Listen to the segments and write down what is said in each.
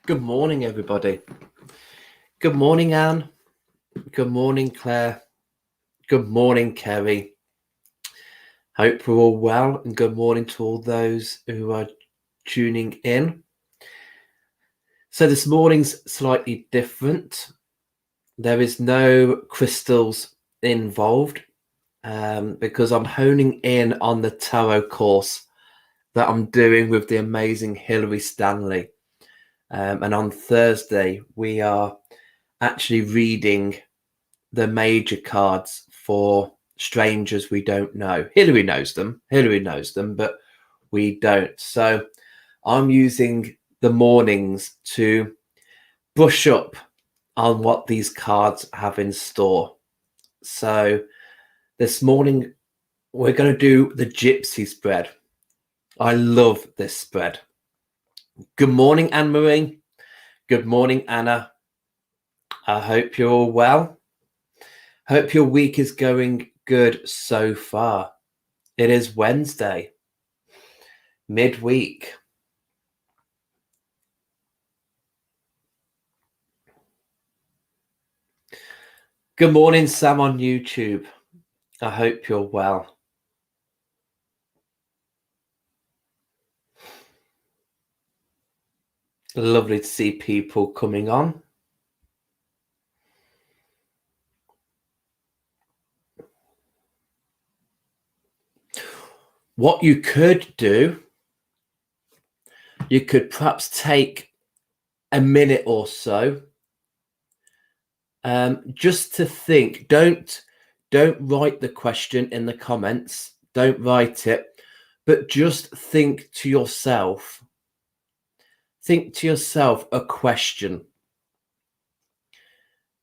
Good morning, everybody. Good morning, Anne. Good morning, Claire. Good morning, Kerry. Hope we're all well, and good morning to all those who are tuning in. So this morning's slightly different. There is no crystals involved because I'm honing in on the tarot course that I'm doing with the amazing Hilary Stanley. And on Thursday, we are actually reading the major cards for strangers we don't know. Hilary knows them, but we don't. So I'm using the mornings to brush up on what these cards have in store. So this morning, we're going to do the Gypsy Spread. I love this spread. Good morning, Anne-Marie. Good morning, Anna. I hope you're all well. Hope your week is going good so far. It is Wednesday, midweek. Good morning, Sam on YouTube. I hope you're well. Lovely to see people coming on. What you could do, you could perhaps take a minute or so just to think. Don't write the question in the comments. Don't write it, but just think to yourself. Think to yourself a question.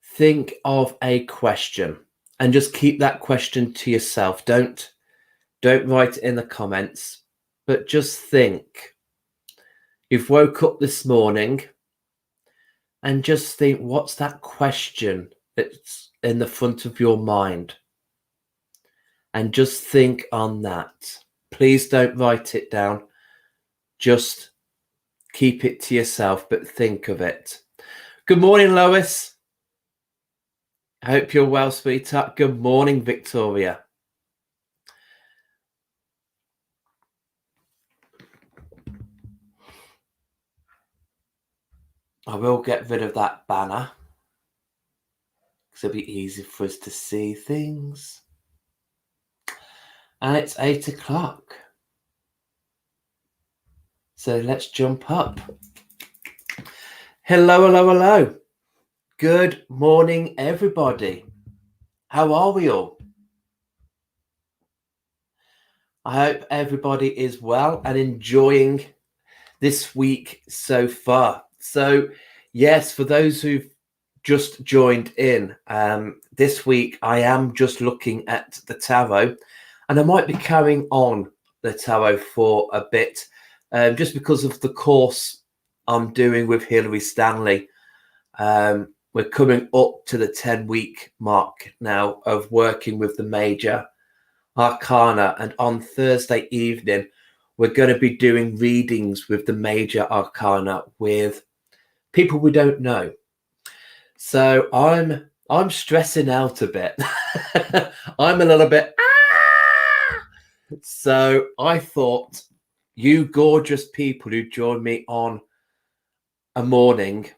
Think of a question and just keep that question to yourself. Don't write it in the comments, but just think. You've woke up this morning and just think, what's that question that's in the front of your mind? And just think on that. Please don't write it down. Just keep it to yourself, but think of it. Good morning, Lois. I hope you're well, sweetheart. Good morning, Victoria. I will get rid of that banner because it'll be easy for us to see things. And it's 8 o'clock. So let's jump up. Hello. Good morning, everybody. How are we all? I hope everybody is well and enjoying this week so far. So, yes, for those who've just joined in, this week I am just looking at the tarot, and I might be carrying on the tarot for a bit, just because of the course I'm doing with Hilary Stanley. We're coming up to the 10-week mark now of working with the major arcana, and on Thursday evening we're going to be doing readings with the major arcana with people we don't know. So I'm stressing out a bit. I'm a little bit so I thought, you gorgeous people who joined me on a morning,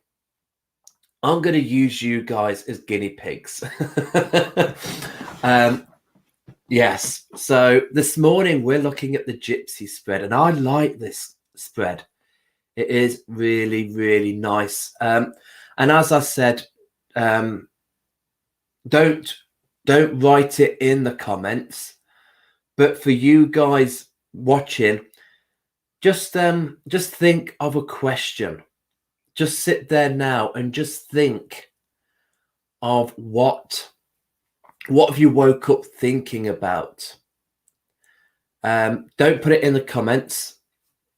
I'm going to use you guys as guinea pigs. Yes. So this morning we're looking at the Gypsy Spread, and I like this spread. It is really, really nice. And as I said, don't write it in the comments, but for you guys watching, just think of a question. Just sit there now and just think of what have you woke up thinking about. Don't put it in the comments.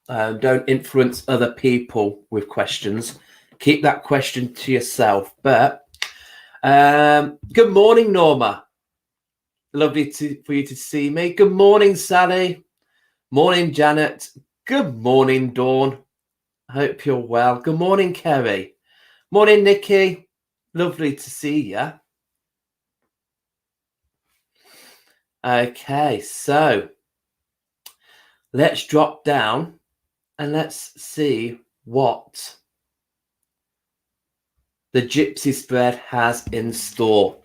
Don't influence other people with questions. Keep that question to yourself. But good morning, Norma. Lovely for you to see me. Good morning, Sally. Morning, Janet. Good morning, Dawn. Hope you're well. Good morning, Kerry. Morning, Nikki. Lovely to see you. Okay, so let's drop down and let's see what the Gypsy Spread has in store.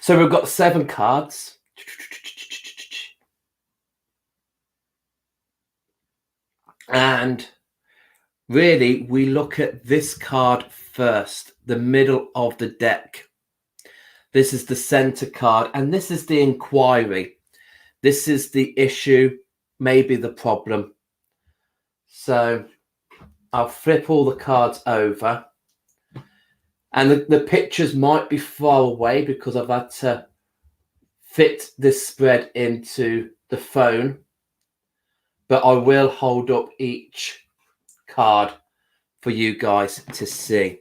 So we've got 7 cards. And really, we look at this card first, the middle of the deck. This is the center card, and this is the inquiry. This is the issue, maybe the problem. So I'll flip all the cards over. And the pictures might be far away because I've had to fit this spread into the phone. But I will hold up each card for you guys to see.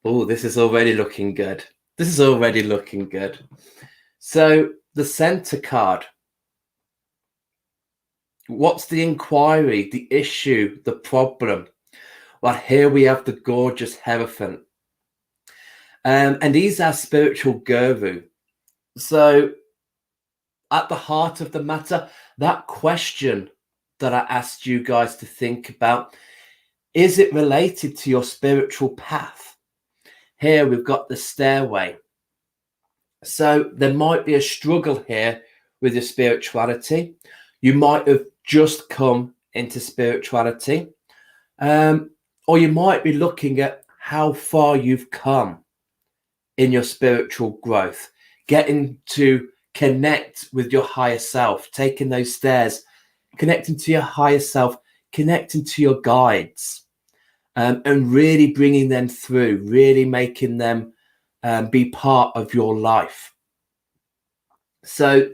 Oh, this is already looking good. This is already looking good. So the center card. What's the inquiry, the issue, the problem? Well, here we have the gorgeous Hermit. And he's our spiritual guru. So at the heart of the matter, that question that I asked you guys to think about, is it related to your spiritual path? Here we've got the stairway. So there might be a struggle here with your spirituality. You might have just come into spirituality, or you might be looking at how far you've come in your spiritual growth, getting to connect with your higher self, taking those stairs, connecting to your higher self, connecting to your guides, and really bringing them through, really making them be part of your life. So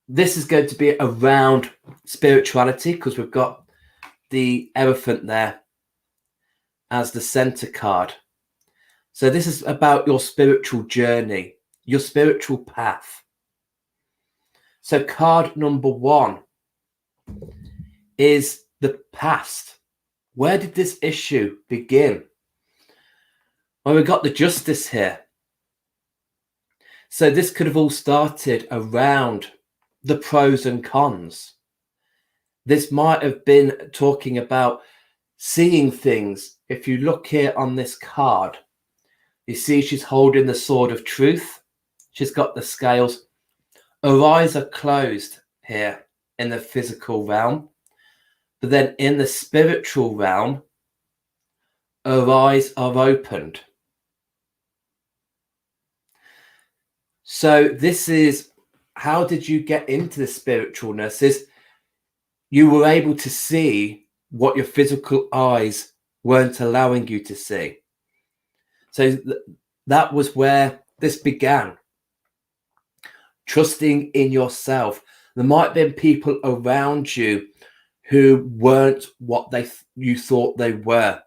this is going to be around spirituality because we've got the elephant there as the center card. So this is about your spiritual journey, your spiritual path. So card number 1 is the past. Where did this issue begin? Well, we've got the justice here. So this could have all started around the pros and cons. This might have been talking about seeing things. If you look here on this card, you see she's holding the sword of truth. She's got the scales. Her eyes are closed here in the physical realm. But then in the spiritual realm, her eyes are opened. So this is, how did you get into the spiritualness? Is you were able to see what your physical eyes weren't allowing you to see. So that was where this began. Trusting in yourself. There might have been people around you who weren't what you thought they were.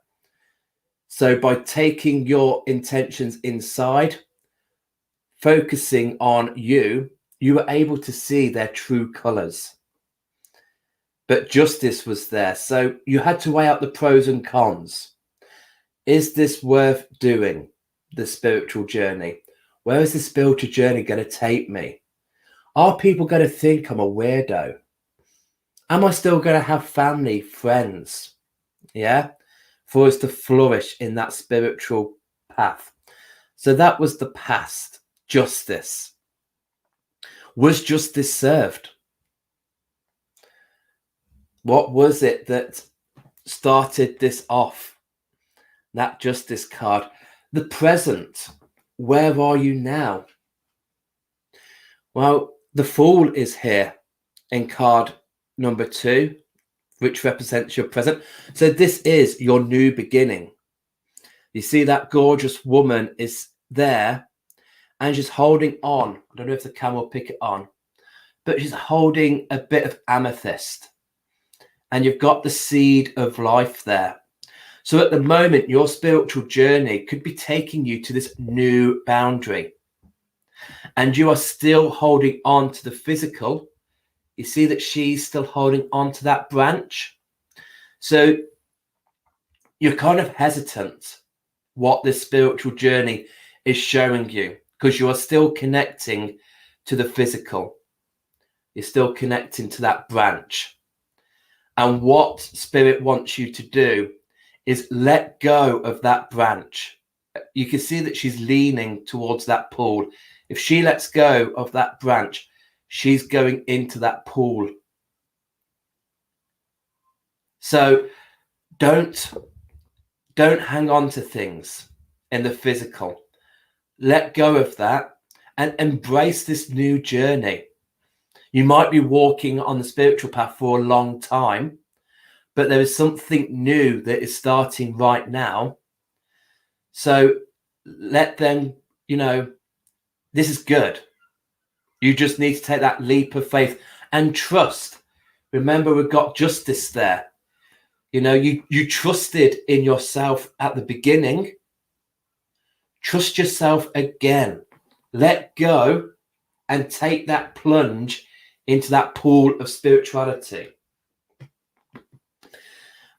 So by taking your intentions inside, focusing on you, you were able to see their true colors. But justice was there. So you had to weigh out the pros and cons. Is this worth doing, the spiritual journey? Where is the spiritual journey going to take me? Are people going to think I'm a weirdo? Am I still going to have family, friends? Yeah, for us to flourish in that spiritual path. So that was the past. Justice. Was justice served? What was it that started this off? That justice card. The present. Where are you now? Well, the Fool is here in card number 2, which represents your present. So this is your new beginning. You see that gorgeous woman is there and she's holding on. I don't know if the camera will pick it on, but she's holding a bit of amethyst. And you've got the seed of life there. So at the moment, your spiritual journey could be taking you to this new boundary. And you are still holding on to the physical. You see that she's still holding on to that branch. So you're kind of hesitant what this spiritual journey is showing you, because you are still connecting to the physical. You're still connecting to that branch. And what Spirit wants you to do is let go of that branch. You can see that she's leaning towards that pool. If she lets go of that branch, she's going into that pool. So don't hang on to things in the physical. Let go of that and embrace this new journey. You might be walking on the spiritual path for a long time, but there is something new that is starting right now. So let them, this is good. You just need to take that leap of faith and trust. Remember, we've got justice there. You trusted in yourself at the beginning. Trust yourself again. Let go and take that plunge into that pool of spirituality.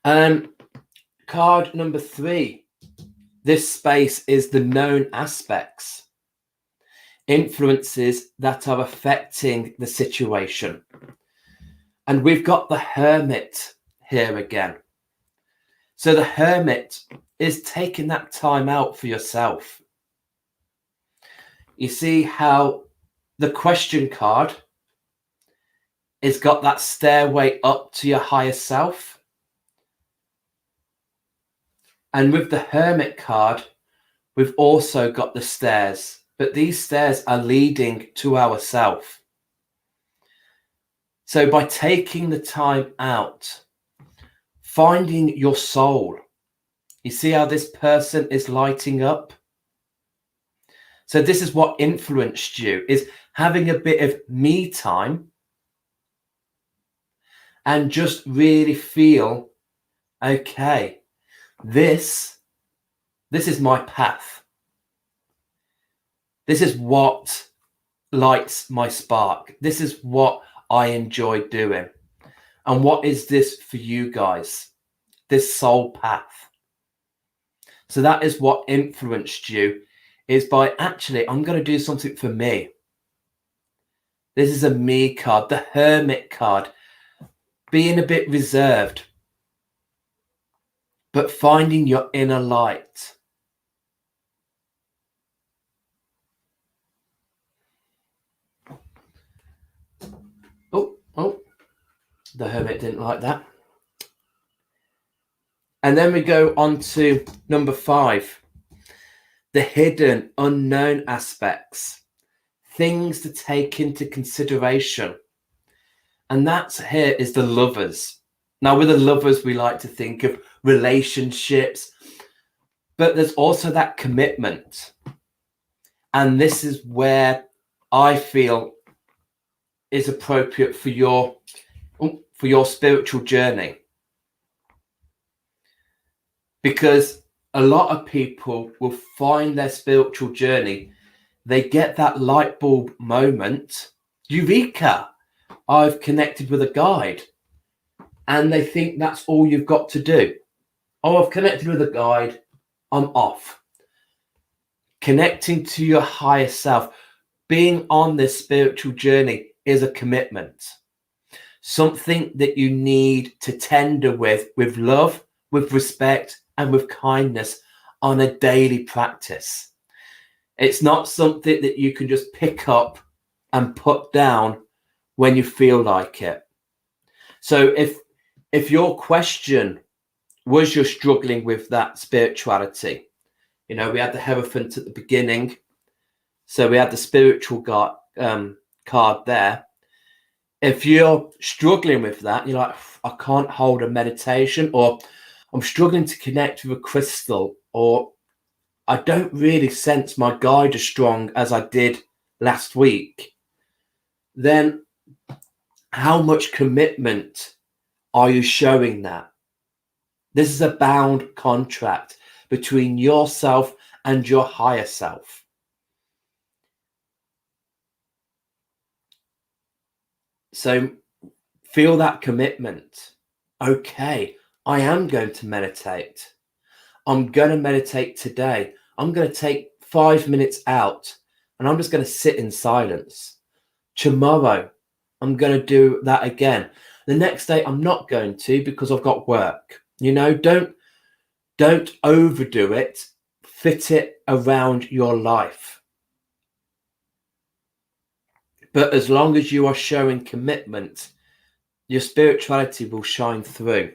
Card number 3. This space is the known aspects, influences that are affecting the situation. And we've got the Hermit here again. So the Hermit is taking that time out for yourself. You see how the question card has got that stairway up to your higher self? And with the Hermit card, we've also got the stairs, but these stairs are leading to ourself. So by taking the time out, finding your soul, you see how this person is lighting up? So this is what influenced you, is having a bit of me time and just really feel, okay, this is my path. This is what lights my spark. This is what I enjoy doing. And what is this for you guys? This soul path. So that is what influenced you, is by actually, I'm going to do something for me. This is a me card, the Hermit card, being a bit reserved, but finding your inner light. Oh, the Hermit didn't like that. And then we go on to number 5, the hidden, unknown aspects, things to take into consideration. And that's here is the Lovers. Now, with the Lovers, we like to think of relationships, but there's also that commitment. And this is where I feel is appropriate for your spiritual journey. Because a lot of people will find their spiritual journey, they get that light bulb moment, eureka, I've connected with a guide. And they think that's all you've got to do. Oh, I've connected with a guide, I'm off. Connecting to your higher self, being on this spiritual journey is a commitment. Something that you need to tender with love, with respect, and with kindness on a daily practice. It's not something that you can just pick up and put down when you feel like it. So if your question was you're struggling with that spirituality, we had the Hierophant at the beginning, so we had the spiritual card there. If you're struggling with that, you're like, I can't hold a meditation, or I'm struggling to connect with a crystal, or I don't really sense my guide as strong as I did last week, then how much commitment are you showing that? This is a bound contract between yourself and your higher self. So feel that commitment. Okay, I am going to meditate. I'm going to meditate today. I'm going to take 5 minutes out and I'm just going to sit in silence. Tomorrow, I'm going to do that again. The next day, I'm not going to because I've got work. Don't overdo it. Fit it around your life. But as long as you are showing commitment, your spirituality will shine through.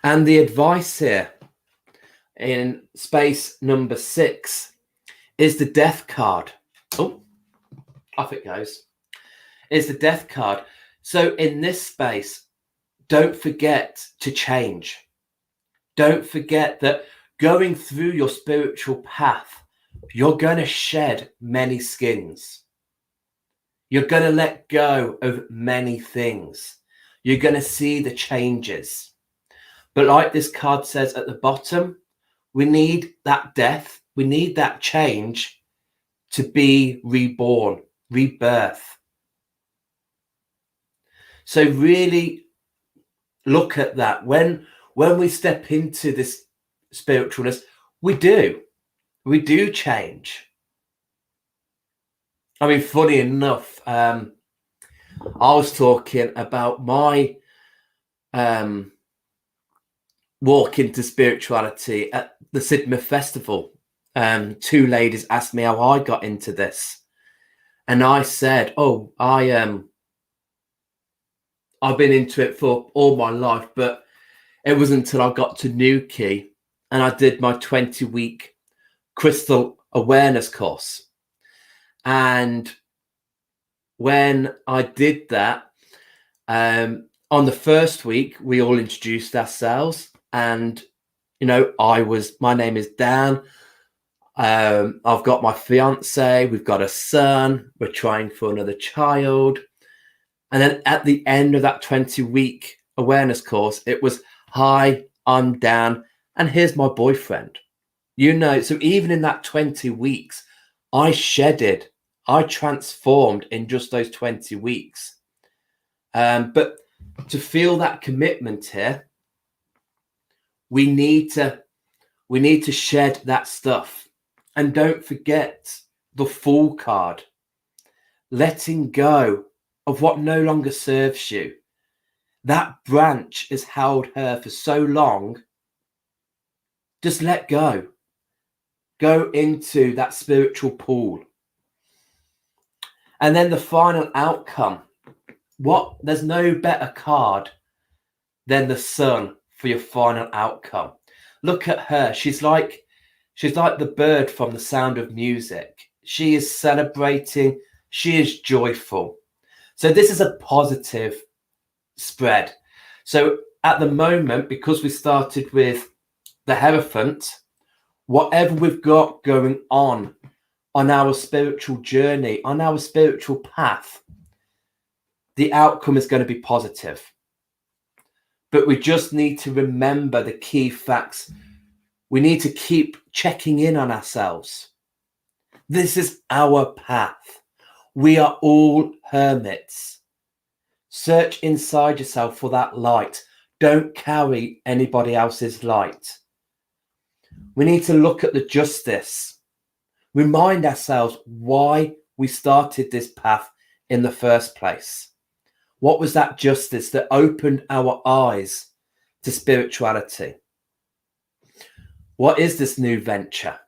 And the advice here in space number 6 is the death card. Oh, off it goes. Is the death card. So in this space, don't forget to change. Don't forget that going through your spiritual path, you're going to shed many skins. You're going to let go of many things. You're going to see the changes. But like this card says at the bottom, we need that death. We need that change to be reborn, rebirth. So really look at that. When we step into this spiritualness, we do change. I mean, funny enough, I was talking about my walk into spirituality at the Sidmouth Festival. 2 ladies asked me how I got into this, and I said, "Oh, I've been into it for all my life, but it wasn't until I got to Newquay and I did my 20-week crystal awareness course. And when I did that, on the first week, we all introduced ourselves. And, my name is Dan. I've got my fiance. We've got a son. We're trying for another child. And then at the end of that 20-week awareness course, it was, hi, I'm Dan, and here's my boyfriend. So even in that 20 weeks, I shedded, I transformed in just those 20 weeks. But to feel that commitment here, we need to shed that stuff. And don't forget the Fool card, letting go of what no longer serves you. That branch has held her for so long. Just let go. Go into that spiritual pool. And then the final outcome. There's no better card than the Sun for your final outcome. Look at her. She's like the bird from The Sound of Music. She is celebrating. She is joyful. So this is a positive spread. So at the moment, because we started with the Hierophant, whatever we've got going on our spiritual journey, on our spiritual path, the outcome is going to be positive. But we just need to remember the key facts. We need to keep checking in on ourselves. This is our path. We are all hermits. Search inside yourself for that light. Don't carry anybody else's light. We need to look at the justice. Remind ourselves why we started this path in the first place. What was that justice that opened our eyes to spirituality? What is this new venture?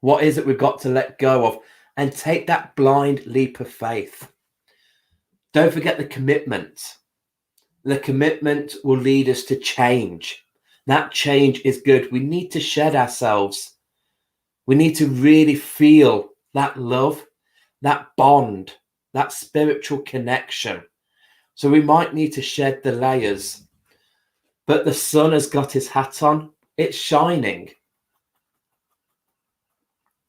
What is it we've got to let go of and take that blind leap of faith? Don't forget the commitment. The commitment will lead us to change. That change is good. We need to shed ourselves. We need to really feel that love, that bond, that spiritual connection. So we might need to shed the layers. But the sun has got his hat on. It's shining.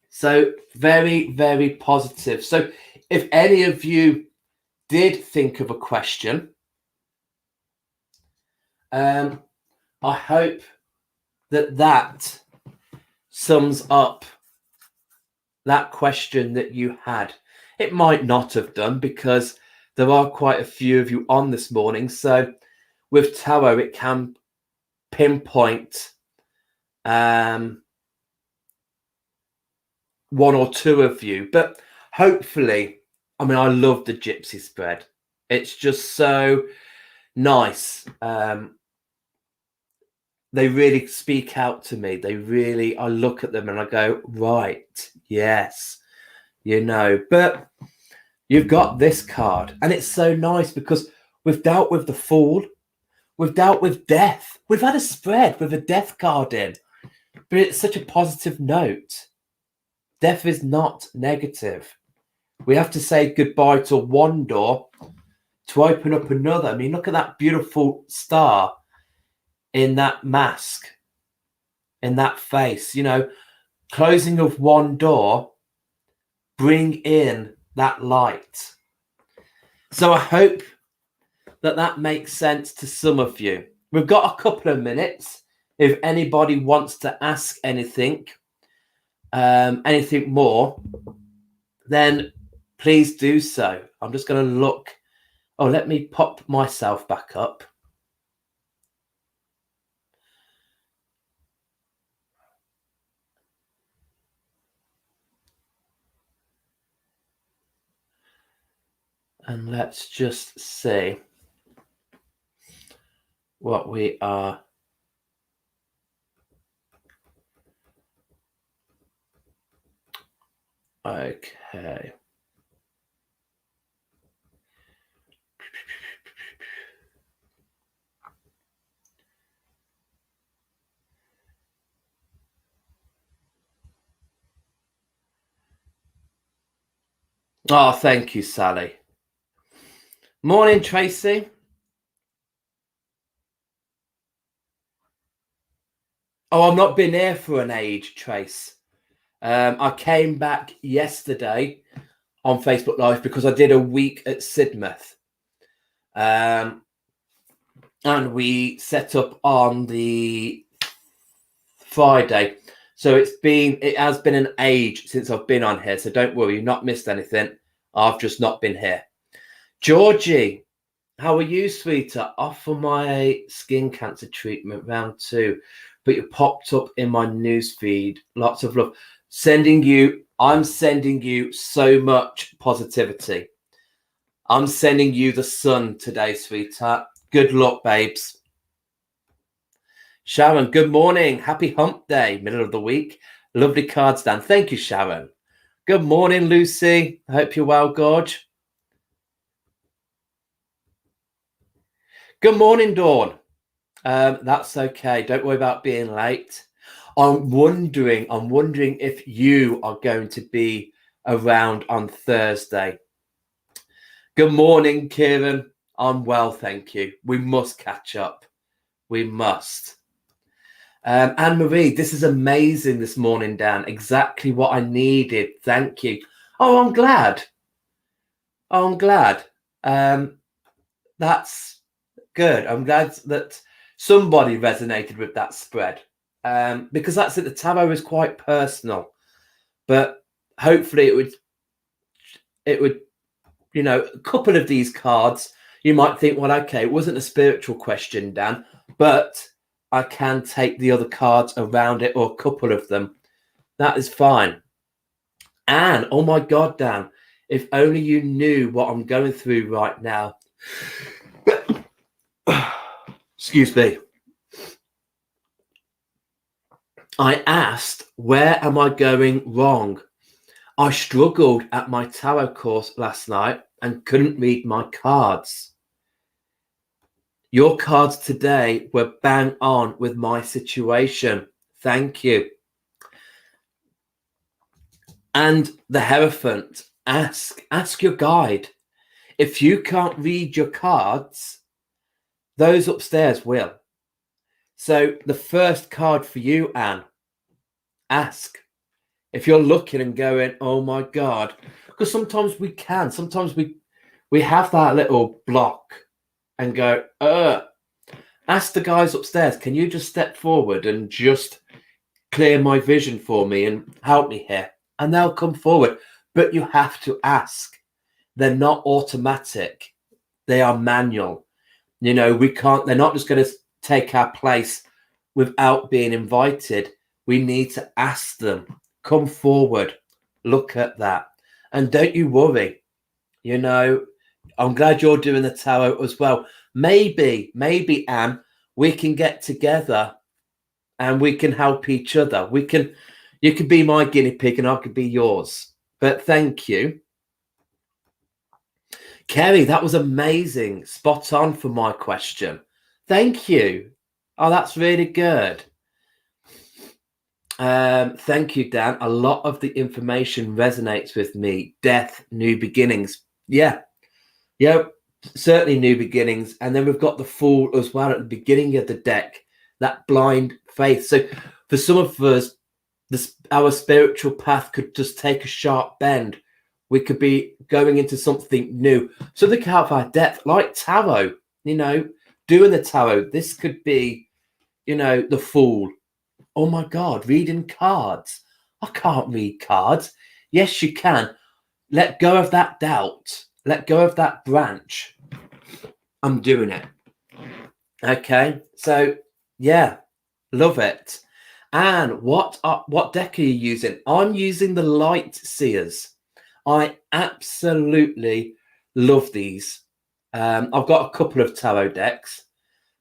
So very, very positive. So if any of you did think of a question, I hope that sums up that question that you had. It might not have done, because there are quite a few of you on this morning. So with tarot, it can pinpoint one or two of you. But hopefully, I mean, I love the Gypsy Spread. It's just so nice. They really speak out to me. I look at them and I go, right, yes, you know. But you've got this card, and it's so nice because we've dealt with the Fool, we've dealt with death, we've had a spread with a death card in, but it's such a positive note. Death is not negative. We have to say goodbye to one door to open up another. I mean, look at that beautiful star in that mask, in that face, you know, closing of one door, bring in that light. So I hope that makes sense to some of you. We've got a couple of minutes. If anybody wants to ask anything, anything more, then please do so. I'm just going to look. Oh, let me pop myself back up. And let's just see what we are. Okay. Oh, thank you, Sally. Morning, Tracy. Oh, I've not been here for an age, Trace. I came back yesterday on Facebook Live because I did a week at Sidmouth. And we set up on the Friday. So it has been an age since I've been on here. So don't worry, you've not missed anything. I've just not been here. Georgie, how are you, sweetheart? Off for my skin cancer treatment, round 2. But you popped up in my news feed. Lots of love. I'm sending you so much positivity. I'm sending you the sun today, sweetheart. Good luck, babes. Sharon, good morning. Happy hump day, middle of the week. Lovely cards, Dan. Thank you, Sharon. Good morning, Lucy. I hope you're well, Gorge. Good morning, Dawn. That's okay. Don't worry about being late. I'm wondering if you are going to be around on Thursday. Good morning, Kieran. I'm well, thank you. We must catch up. We must. Anne-Marie, this is amazing this morning, Dan. Exactly what I needed. Thank you. Oh, I'm glad. That's good. I'm glad that somebody resonated with that spread. Because that's it. The tarot is quite personal, but hopefully it would, you know, a couple of these cards, you might think, well, okay, it wasn't a spiritual question, Dan, but I can take the other cards around it, or a couple of them. That is fine. And oh my God, Dan, if only you knew what I'm going through right now. Excuse me. I asked, where am I going wrong? I struggled at my tarot course last night and couldn't read my cards. Your cards today were bang on with my situation. Thank you. And the Hierophant, ask your guide. If you can't read your cards, those upstairs will. So the first card for you, Anne, ask. If you're looking and going, oh my God, because sometimes we have that little block and go, ask the guys upstairs, can you just step forward and just clear my vision for me and help me here? And they'll come forward, but you have to ask. they're not automatic. They are manual. They're not just going to take our place without being invited. We need to ask them, come forward, look at that. And don't you worry, I'm glad you're doing the tarot as well. Maybe, Anne, we can get together and we can help each other. You could be my guinea pig and I could be yours. But thank you. Kerry, that was amazing. Spot on for my question. Thank you. Oh, that's really good. Thank you, Dan. A lot of the information resonates with me. Death, new beginnings. Yeah, certainly new beginnings. And then we've got the Fool as well at the beginning of the deck, that blind faith. So for some of us, our spiritual path could just take a sharp bend. We could be going into something new. So look out for our depth, like tarot, doing the tarot. This could be, the Fool. Oh my God, reading cards. I can't read cards. Yes, you can. Let go of that doubt. Let go of that branch. I'm doing it. Okay, so yeah, love it. And what deck are you using? I'm using the Light Seers. I absolutely love these. I've got a couple of tarot decks,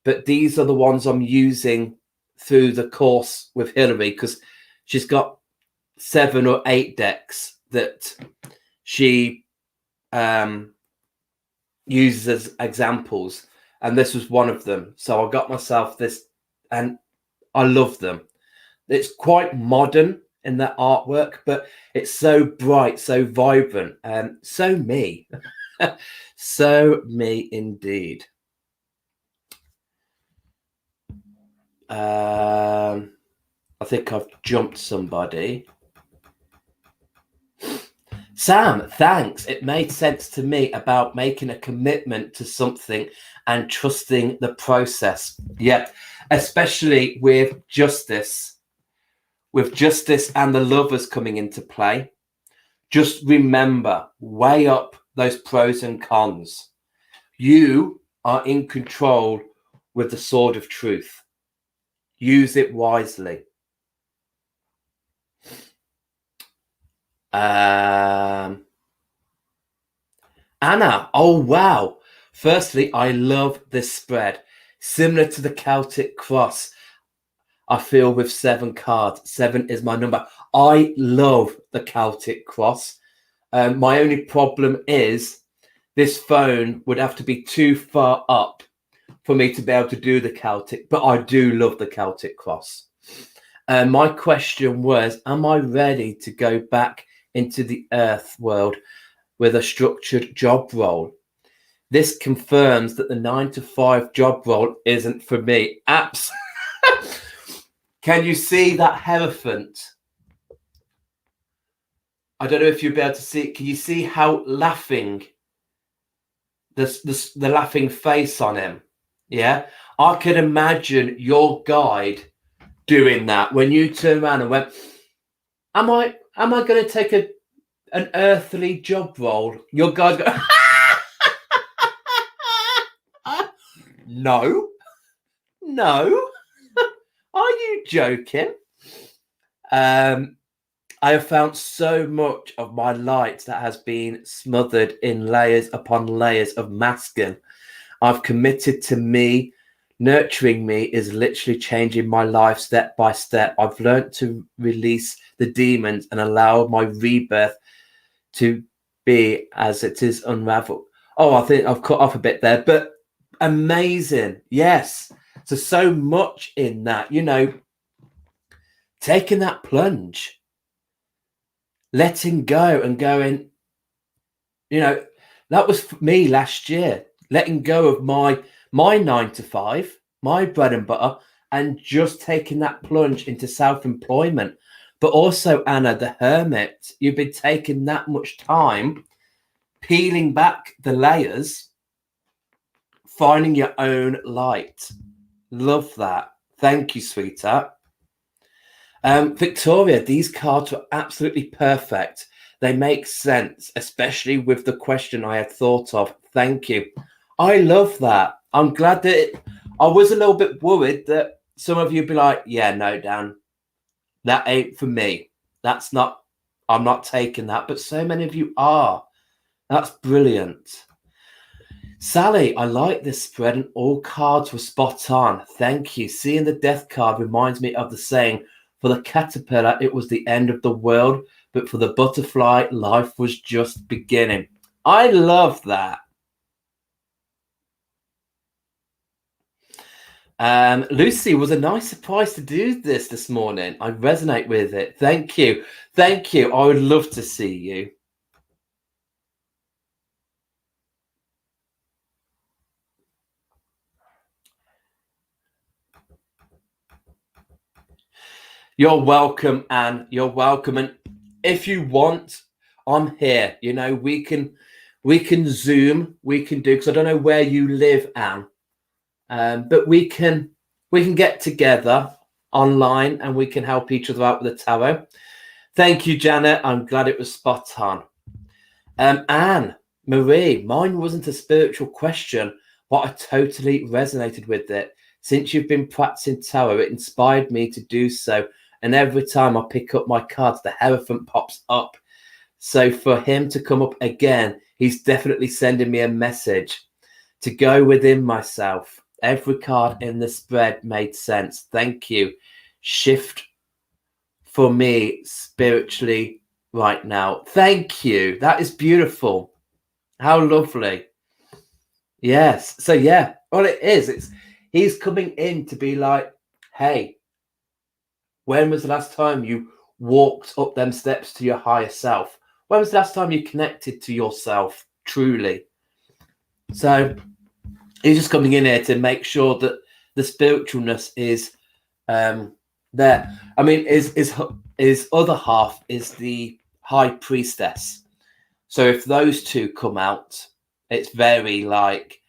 but these are the ones I'm using through the course with Hillary, because she's got 7 or 8 decks that she uses as examples, and this was one of them. So I got myself this, and I love them. It's quite modern in their artwork, but it's so bright, so vibrant, and so me. So me indeed. I think I've jumped somebody. Sam, thanks. It made sense to me about making a commitment to something and trusting the process. Yeah, especially with justice. With justice and the Lovers coming into play. Just remember, weigh up those pros and cons. You are in control with the sword of truth. Use it wisely. Anna, oh wow. Firstly, I love this spread. Similar to the Celtic Cross, I feel with 7 cards. 7 is my number. I love the Celtic Cross. My only problem is this phone would have to be too far up for me to be able to do the Celtic, but I do love the Celtic Cross. My question was, am I ready to go back into the earth world with a structured job role? This confirms that the 9-to-5 job role isn't for me. Absolutely. Can you see that elephant? I don't know if you'll be able to see it. Can you see how laughing, the laughing face on him? Yeah, I can imagine your guide doing that when you turn around and went, am I going to take an earthly job role? Your guide go, no. Are you joking? I have found so much of my light that has been smothered in layers upon layers of masking. I've committed to me. Nurturing me is literally changing my life step by step. I've learned to release the demons and allow my rebirth to be as it is unraveled. Oh, I think I've cut off a bit there, but amazing. Yes. So much in that, taking that plunge, letting go and going, that was for me last year, letting go of my 9-to-5, my bread and butter, and just taking that plunge into self-employment. But also, Anna, the Hermit, you've been taking that much time peeling back the layers, finding your own light. Love that. Thank you, sweetheart. Victoria, these cards were absolutely perfect. They make sense, especially with the question I had thought of. Thank you. I love that. I'm glad that I was a little bit worried that some of you'd be like, yeah, no, Dan, that ain't for me. That's not, I'm not taking that. But so many of you are. That's brilliant. Sally, I like this spread and all cards were spot on. Thank you. Seeing the death card reminds me of the saying, for the caterpillar, it was the end of the world, but for the butterfly, life was just beginning. I love that. Lucy, was a nice surprise to do this morning. I resonate with it. Thank you. Thank you. I would love to see you. You're welcome, Anne. You're welcome. And if you want, I'm here. You know, we can Zoom. We can do, because I don't know where you live, Anne, but we can get together online and we can help each other out with the tarot. Thank you, Janet. I'm glad it was spot on. Anne Marie, mine wasn't a spiritual question, but I totally resonated with it. Since you've been practicing tarot, it inspired me to do so. And every time I pick up my cards, the Hierophant pops up. So for him to come up again, he's definitely sending me a message to go within myself. Every card in the spread made sense. Thank you. Shift for me spiritually right now. Thank you. That is beautiful. How lovely. Yes. So yeah, well, it is. He's coming in to be like, hey, when was the last time you walked up them steps to your higher self? When was the last time you connected to yourself truly? So he's just coming in here to make sure that the spiritualness is there. I mean, his other half is the High Priestess. So if those two come out, it's very like,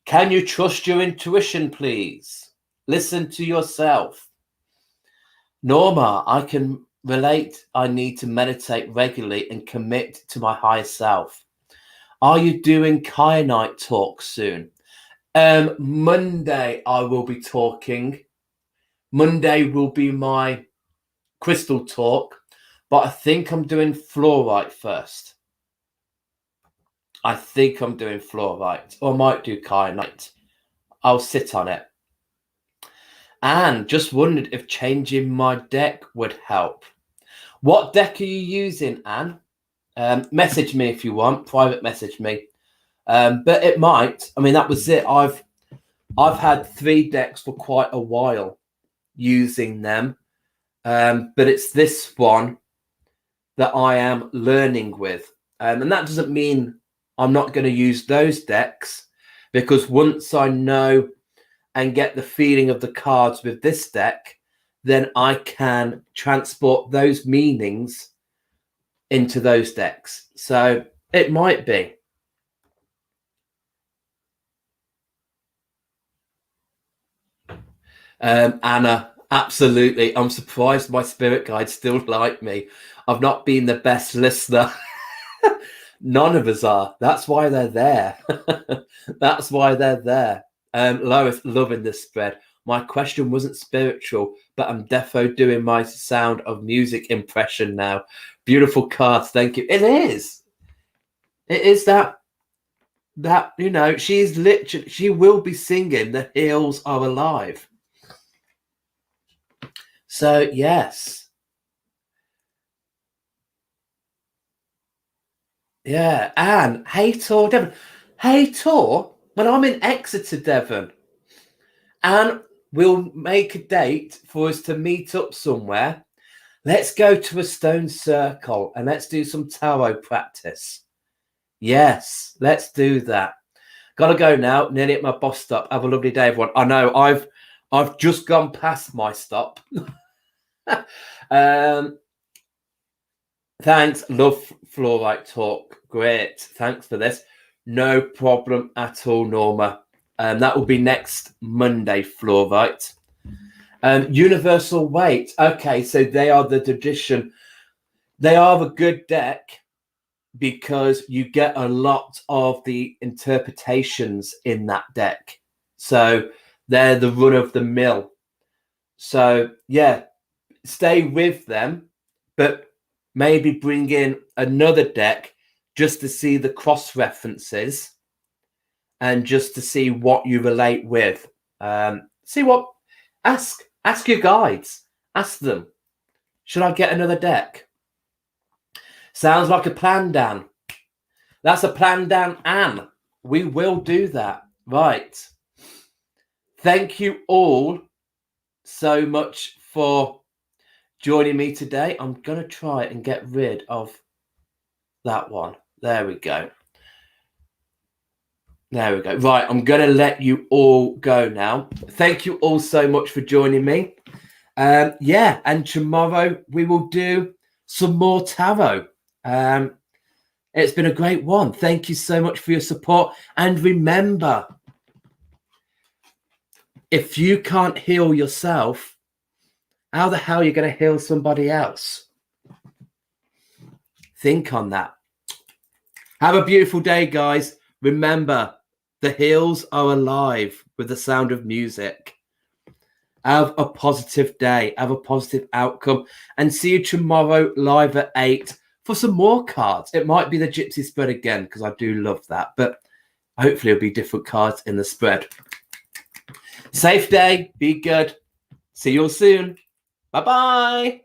can you trust your intuition, please? Listen to yourself. Norma, I can relate. I need to meditate regularly and commit to my higher self. Are you doing kyanite talk soon? Monday I will be talking. Monday will be my crystal talk, but I think I'm doing fluorite first. I think I'm doing fluorite, or I might do kyanite. I'll sit on it. And just wondered if changing my deck would help. What deck are you using, Anne? Message me if you want. Private message me. But it might. I mean, that was it. I've had 3 decks for quite a while using them. But it's this one that I am learning with. And that doesn't mean I'm not going to use those decks, because once I know and get the feeling of the cards with this deck, then I can transport those meanings into those decks. So it might be. Anna, absolutely. I'm surprised my spirit guides still like me. I've not been the best listener. None of us are. That's why they're there. That's why they're there. Lois, loving this spread. My question wasn't spiritual, but I'm defo doing my Sound of Music impression now. Beautiful cards, thank you. It is. It is that, you know, she's literally, she will be singing The Hills Are Alive. So, yes. Yeah, and hey, Tor, Devon. Hey, Tor, when I'm in Exeter, Devon, and we'll make a date for us to meet up somewhere. Let's go to a stone circle and let's do some tarot practice. Yes, let's do that. Gotta go now. Nearly at my bus stop. Have a lovely day, everyone. I know I've just gone past my stop. Thanks. Love fluorite talk. Great. Thanks for this. No problem at all, Norma. That will be next Monday, fluorite. Universal weight. Okay, so they are the tradition. They are a good deck. because you get a lot of the interpretations in that deck. So they're the run of the mill. So yeah, stay with them, but maybe bring in another deck just to see the cross references and just to see what you relate with. Ask your guides. Ask them, should I get another deck? Sounds like a plan, Dan. That's a plan, Dan, Anne. We will do that. Right. Thank you all so much for joining me today. I'm going to try and get rid of that one. There we go. There we go. Right, I'm going to let you all go now. Thank you all so much for joining me. Yeah, and tomorrow we will do some more tarot. It's been a great one. Thank you so much for your support. And remember, if you can't heal yourself, how the hell are you going to heal somebody else? Think on that. Have a beautiful day, guys. Remember, the hills are alive with the sound of music. Have a positive day. Have a positive outcome. And see you tomorrow live at 8 for some more cards. It might be the Gypsy Spread again because I do love that. But hopefully it'll be different cards in the spread. Safe day. Be good. See you all soon. Bye-bye.